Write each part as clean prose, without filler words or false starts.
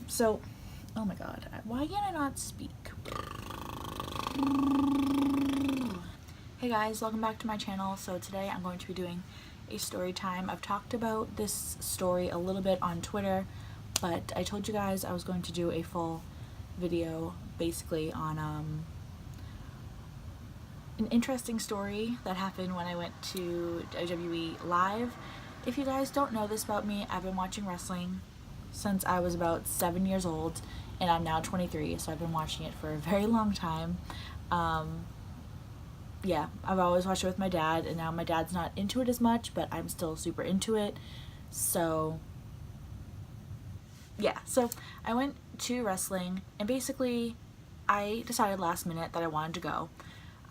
So, oh my god, why can I not speak? Hey guys, welcome back to my channel. So today I'm going to be doing a story time. I've talked about this story a little bit on Twitter, but I told you guys I was going to do a full video basically on an interesting story that happened when I went to WWE Live. If you guys don't know this about me, I've been watching wrestling since I was about 7 years old, and I'm now 23, so I've been watching it for a very long time. Yeah, I've always watched it with my dad, and now my dad's not into it as much, but I'm still super into it. So yeah, so I went to wrestling, and basically I decided last minute that I wanted to go.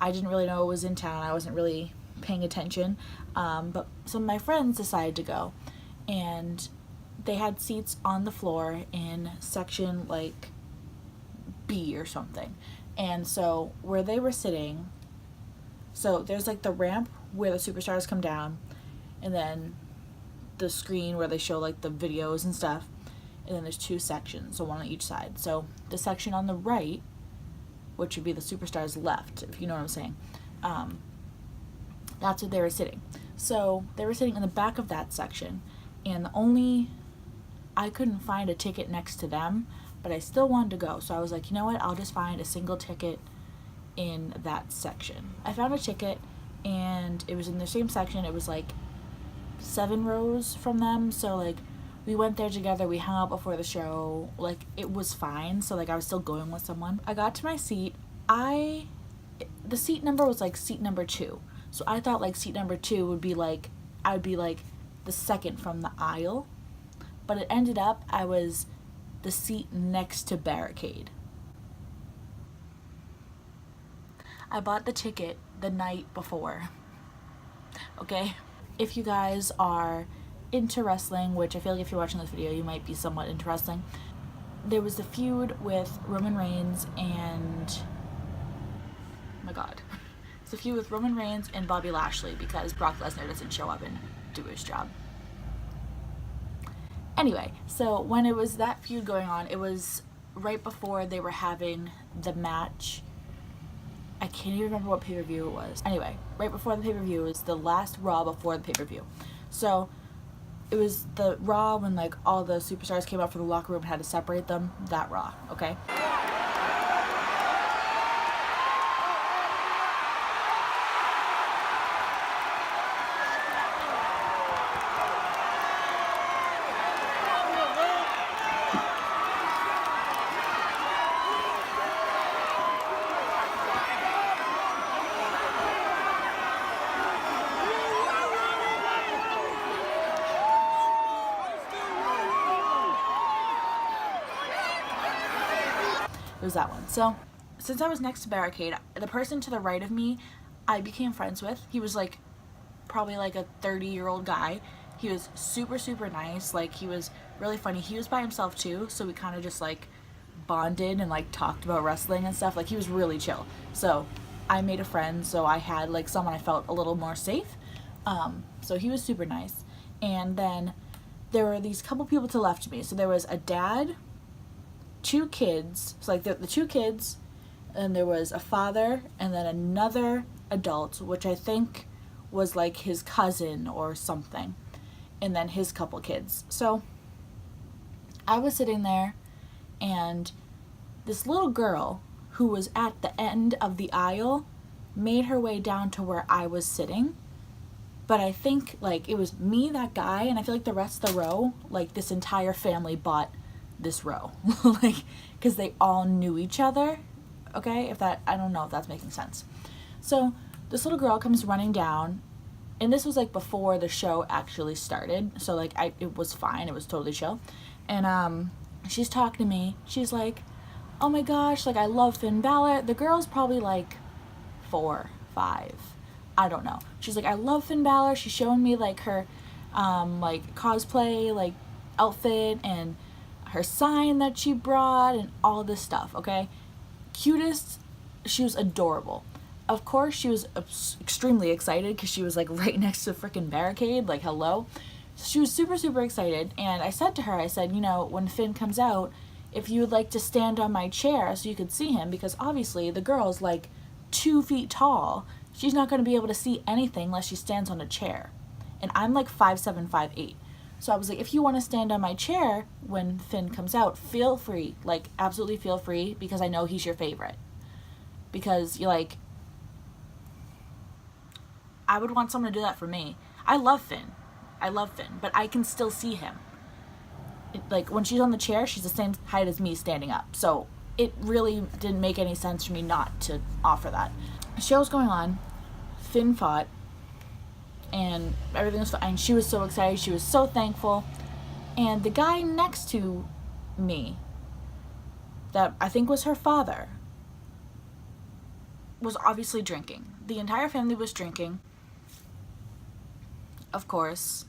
I didn't really know it was in town. I wasn't really paying attention, but some of my friends decided to go, and they had seats on the floor in section like B or something. And so where they were sitting, so there's like the ramp where the superstars come down, and then the screen where they show like the videos and stuff, and then there's two sections, so one on each side. So the section on the right, which would be the superstars left, if you know what I'm saying, that's where they were sitting. So they were sitting in the back of that section, and I couldn't find a ticket next to them, but I still wanted to go. So I was like, you know what, I'll just find a single ticket in that section. I found a ticket, and it was in the same section. It was like 7 rows from them, so like we went there together, we hung out before the show, like it was fine. So like I was still going with someone. I got to my seat. The seat number was like seat number 2, so I thought like seat number 2 would be like, I would be like the second from the aisle, but it ended up I was the seat next to barricade. I bought the ticket the night before. Okay? If you guys are into wrestling, which I feel like if you're watching this video, you might be somewhat into wrestling, there was the feud with Roman Reigns and, oh my god, it's a feud with Roman Reigns and Bobby Lashley because Brock Lesnar doesn't show up and do his job. Anyway, so when it was that feud going on, it was right before they were having the match. I can't even remember what pay-per-view it was. Anyway, right before the pay-per-view, it was the last Raw before the pay-per-view. So it was the Raw when like all the superstars came out from the locker room and had to separate them. That Raw, okay? It was that one. So since I was next to barricade, the person to the right of me I became friends with. He was like probably like a 30-year-old guy. He was super nice. Like he was really funny. He was by himself too, so we kind of just like bonded and like talked about wrestling and stuff. Like he was really chill. So I made a friend, so I had like someone I felt a little more safe. So he was super nice. And then there were these couple people to the left of me. So there was a dad, 2 kids, so like the 2 kids, and there was a father, and then another adult, which I think was like his cousin or something, and then his couple kids. So I was sitting there, and this little girl who was at the end of the aisle made her way down to where I was sitting, but I think like it was me, that guy, and I feel like the rest of the row, like this entire family bought this row, like because they all knew each other. Okay, I don't know if that's making sense. So this little girl comes running down, and this was like before the show actually started, so like it was fine, it was totally chill. And she's talking to me. She's like, oh my gosh, like I love Finn Balor. The girl's probably like 4, 5, I don't know. She's like, I love Finn Balor. She's showing me like her like cosplay like outfit and her sign that she brought and all this stuff. Okay, cutest. She was adorable. Of course she was extremely excited because she was like right next to the freaking barricade, like hello. So she was super excited, and I said to her, I said, you know, when Finn comes out, if you would like to stand on my chair so you could see him, because obviously the girl's like 2 feet tall. She's not going to be able to see anything unless she stands on a chair. And I'm like 5'7", 5'8". So I was like, if you want to stand on my chair when Finn comes out, feel free. Like, absolutely feel free, because I know he's your favorite. Because you're like, I would want someone to do that for me. I love Finn, but I can still see him. Like, when she's on the chair, she's the same height as me standing up. So it really didn't make any sense for me not to offer that. The show was going on. Finn fought. And everything was fine. She was so excited. She was so thankful. And the guy next to me, that I think was her father, was obviously drinking. The entire family was drinking. Of course.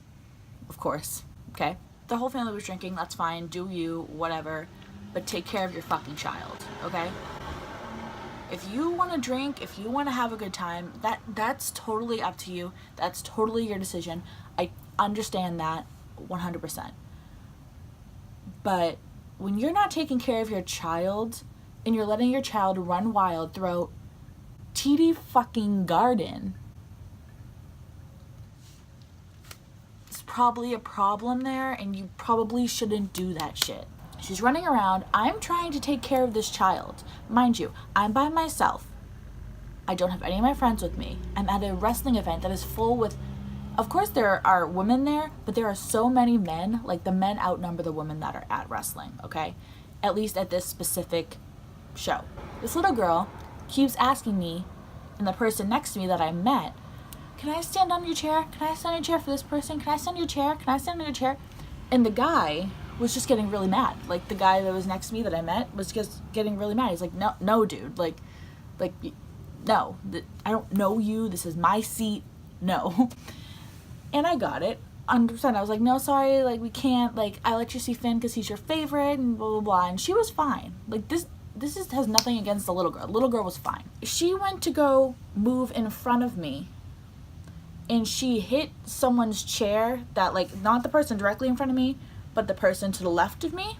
Okay? The whole family was drinking. That's fine. Do you, whatever. But take care of your fucking child. Okay? If you want to drink, if you want to have a good time, that's totally up to you. That's totally your decision. I understand that 100%. But when you're not taking care of your child and you're letting your child run wild throughout TD fucking garden, it's probably a problem there, and you probably shouldn't do that shit. She's running around. I'm trying to take care of this child. Mind you, I'm by myself. I don't have any of my friends with me. I'm at a wrestling event that is full with, of course there are women there, but there are so many men. Like, the men outnumber the women that are at wrestling, okay? At least at this specific show. This little girl keeps asking me, and the person next to me that I met, can I stand on your chair? Can I stand on your chair for this person? Can I stand on your chair? Can I stand on your chair? And the guy was just getting really mad. Like, the guy that was next to me that I met was just getting really mad. He's like, no, dude. Like, no. I don't know you. This is my seat. No. And I got it. 100%. I was like, no, sorry. Like, we can't. Like, I let you see Finn because he's your favorite and blah, blah, blah. And she was fine. Like, this has nothing against the little girl. The little girl was fine. She went to go move in front of me, and she hit someone's chair that, like, not the person directly in front of me, but the person to the left of me.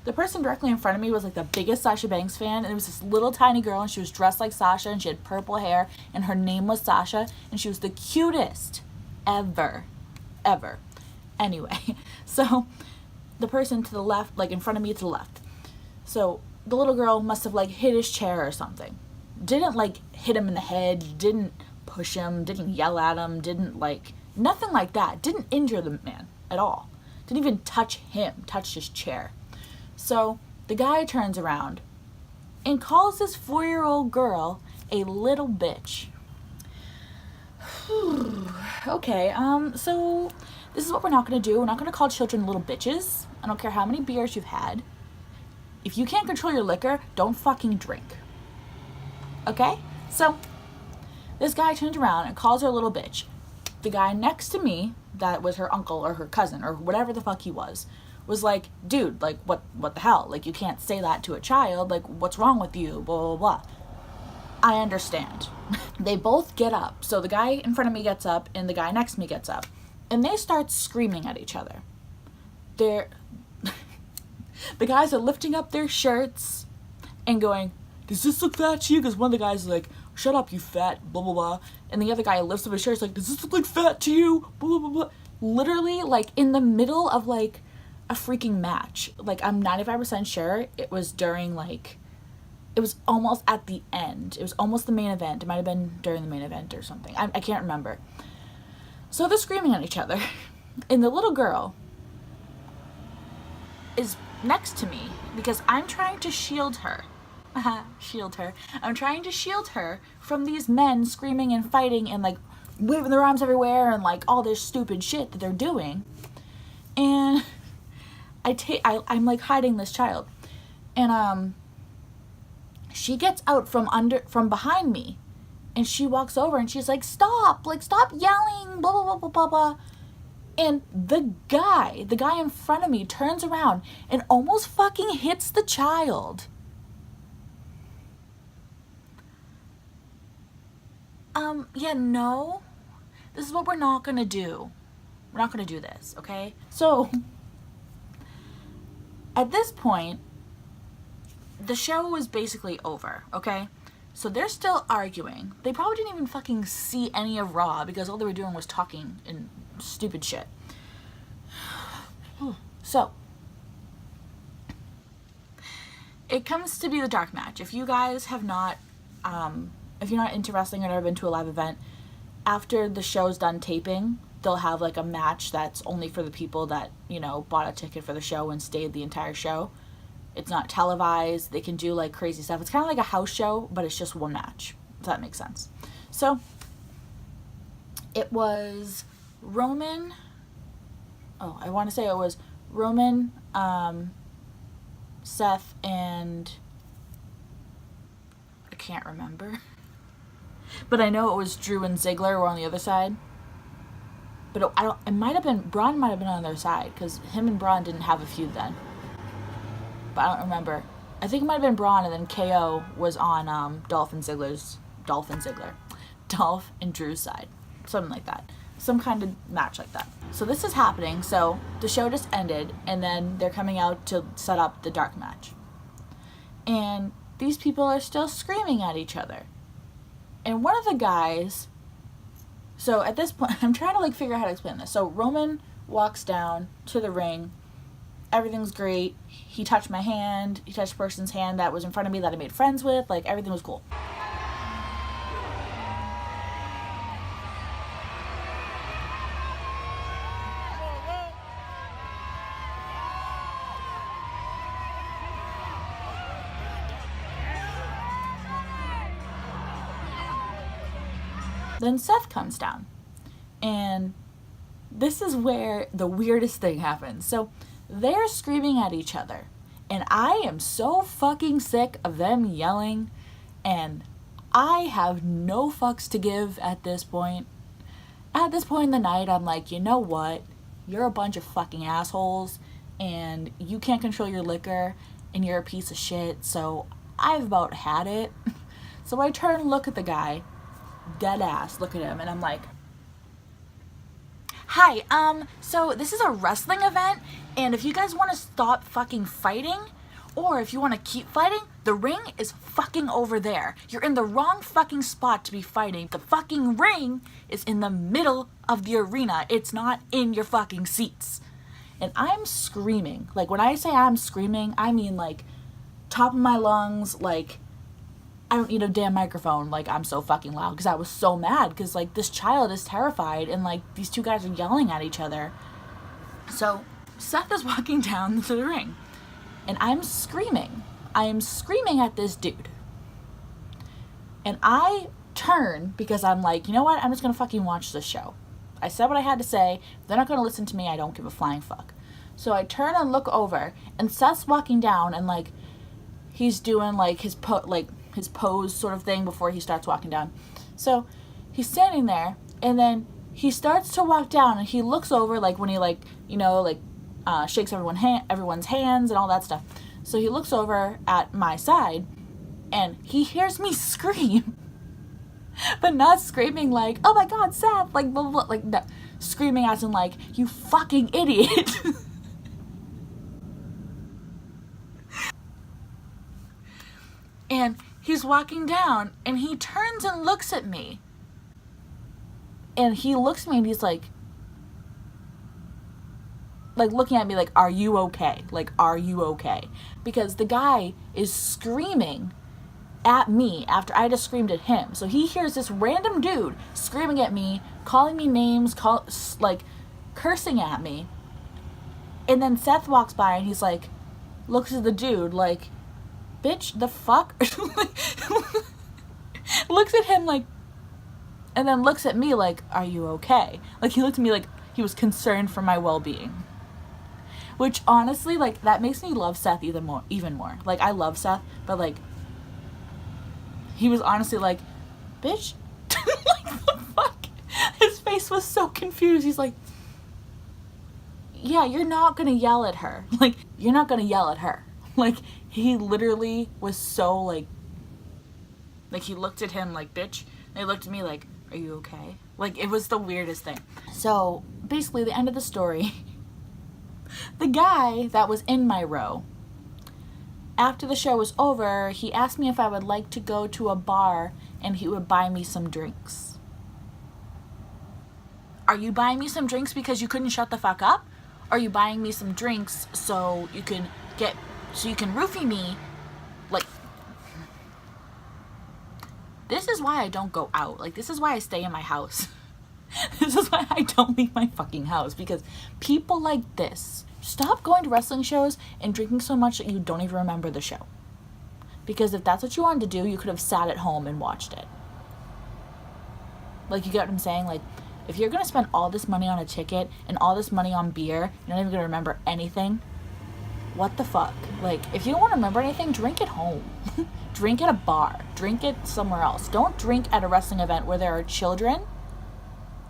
The person directly in front of me was like the biggest Sasha Banks fan, and it was this little tiny girl, and she was dressed like Sasha, and she had purple hair, and her name was Sasha, and she was the cutest ever. Anyway, so the person to the left, like in front of me to the left. So the little girl must have like hit his chair or something. Didn't like hit him in the head, didn't push him, didn't yell at him, didn't like, nothing like that. Didn't injure the man at all. Didn't even touch him, touched his chair. So the guy turns around and calls this 4-year-old girl a little bitch. Okay, so this is what we're not going to do. We're not going to call children little bitches. I don't care how many beers you've had. If you can't control your liquor, don't fucking drink. Okay? So this guy turns around and calls her a little bitch. The guy next to me, that was her uncle or her cousin or whatever the fuck he was like, dude, like, what the hell? Like, you can't say that to a child. Like, what's wrong with you? Blah, blah, blah. I understand. They both get up. So the guy in front of me gets up and the guy next to me gets up. And they start screaming at each other. The guys are lifting up their shirts and going, does this look fat to you? Because one of the guys is like, shut up, you fat, blah, blah, blah. And the other guy lifts up his shirt, like, does this look like fat to you? Blah, blah, blah. Literally, like, in the middle of, like, a freaking match. Like, I'm 95% sure it was during, like, it was almost at the end. It was almost the main event. It might have been during the main event or something. I can't remember. So they're screaming at each other. And the little girl is next to me because I'm trying to shield her. Shield her. I'm trying to shield her from these men screaming and fighting and, like, waving their arms everywhere and, like, all this stupid shit that they're doing. And I'm like hiding this child, and she gets out from behind me, and she walks over and she's like, stop yelling, blah blah blah blah blah blah. And the guy in front of me turns around and almost fucking hits the child. Yeah, no, this is what we're not gonna do. We're not gonna do this, okay? So at this point, the show was basically over, okay? So they're still arguing. They probably didn't even fucking see any of Raw because all they were doing was talking and stupid shit. So, it comes to be the dark match. If you guys have not, if you're not into wrestling or never been to a live event, after the show's done taping, they'll have like a match that's only for the people that, you know, bought a ticket for the show and stayed the entire show. It's not televised. They can do like crazy stuff. It's kind of like a house show, but it's just one match, if that makes sense. So, it was Roman, I want to say it was Roman, Seth, and I can't remember. But I know it was Drew and Ziggler were on the other side. But it might have been, Braun might have been on their side, because him and Braun didn't have a feud then. But I don't remember. I think it might have been Braun, and then KO was on Dolph and Drew's side. Something like that. Some kind of match like that. So this is happening. So the show just ended, and then they're coming out to set up the dark match. And these people are still screaming at each other. And one of the guys, so at this point, I'm trying to like figure out how to explain this. So Roman walks down to the ring. Everything's great. He touched my hand. He touched a person's hand that was in front of me that I made friends with. Like, everything was cool. Then Seth comes down, and this is where the weirdest thing happens. So they're screaming at each other, and I am so fucking sick of them yelling, and I have no fucks to give at this point. At this point in the night, I'm like, you know what? You're a bunch of fucking assholes, and you can't control your liquor, and you're a piece of shit, so I've about had it. So I turn and look at the guy, dead ass, look at him, and I'm like, hi, so this is a wrestling event, and if you guys want to stop fucking fighting, or if you want to keep fighting, the ring is fucking over there. You're in the wrong fucking spot to be fighting. The fucking ring is in the middle of the arena. It's not in your fucking seats. And I'm screaming. Like, when I say I'm screaming, I mean, like, top of my lungs, like, I don't need a damn microphone. Like, I'm so fucking loud because I was so mad because, like, this child is terrified and, like, these two guys are yelling at each other. So Seth is walking down to the ring, and I'm screaming. I am screaming at this dude. And I turn because I'm like, you know what? I'm just going to fucking watch this show. I said what I had to say. If they're not going to listen to me, I don't give a flying fuck. So I turn and look over, and Seth's walking down, and, like, he's doing, like, his pose sort of thing before he starts walking down. So he's standing there, and then he starts to walk down, and he looks over, like, when he, like, you know, like, shakes everyone's hands and all that stuff. So he looks over at my side, and he hears me scream, but not screaming like, oh my god, Seth, like, blah, blah, blah, like, no. Screaming as in, like, you fucking idiot. And he's walking down, and he turns and looks at me. And he looks at me, and he's like, looking at me like, are you okay? Like, are you okay? Because the guy is screaming at me after I just screamed at him. So he hears this random dude screaming at me, calling me names, like, cursing at me. And then Seth walks by, and he's like, looks at the dude like, bitch, the fuck? Looks at him like, and then looks at me like, are you okay? Like, he looked at me like he was concerned for my well-being. Which, honestly, like, that makes me love Seth even more. Like, I love Seth, but, like, he was honestly like, bitch? Like, the fuck? His face was so confused. He's like, yeah, you're not gonna yell at her. Like, you're not gonna yell at her. Like, he literally was so, like, he looked at him like, bitch. And he looked at me like, are you okay? Like, it was the weirdest thing. So, basically, the end of the story, the guy that was in my row after the show was over, he asked me if I would like to go to a bar and he would buy me some drinks. Are you buying me some drinks because you couldn't shut the fuck up? Or are you buying me some drinks so you can roofie me? Like, this is why I don't go out. Like, this is why I stay in my house. This is why I don't leave my fucking house, because people like this, stop going to wrestling shows and drinking so much that you don't even remember the show. Because if that's what you wanted to do, you could have sat at home and watched it. Like, you get what I'm saying? Like, if you're going to spend all this money on a ticket and all this money on beer, you're not even going to remember anything. What the fuck? Like, if you don't want to remember anything, drink at home. Drink at a bar. Drink it somewhere else. Don't drink at a wrestling event where there are children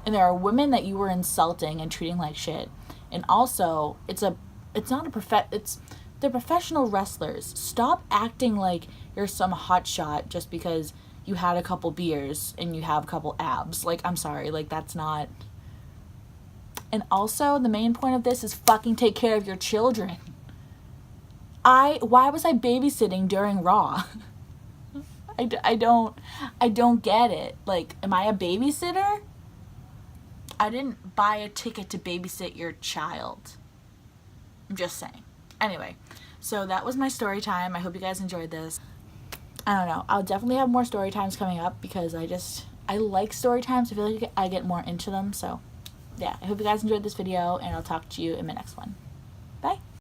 and there are women that you were insulting and treating like shit. And also, they're professional wrestlers. Stop acting like you're some hotshot just because you had a couple beers and you have a couple abs. Like, I'm sorry, like, that's not. And also, the main point of this is fucking take care of your children. Why was I babysitting during Raw? I don't get it. Like, am I a babysitter? I didn't buy a ticket to babysit your child. I'm just saying. Anyway, so that was my story time. I hope you guys enjoyed this. I don't know. I'll definitely have more story times coming up because I like story times. I feel like I get more into them. So, yeah. I hope you guys enjoyed this video, and I'll talk to you in my next one.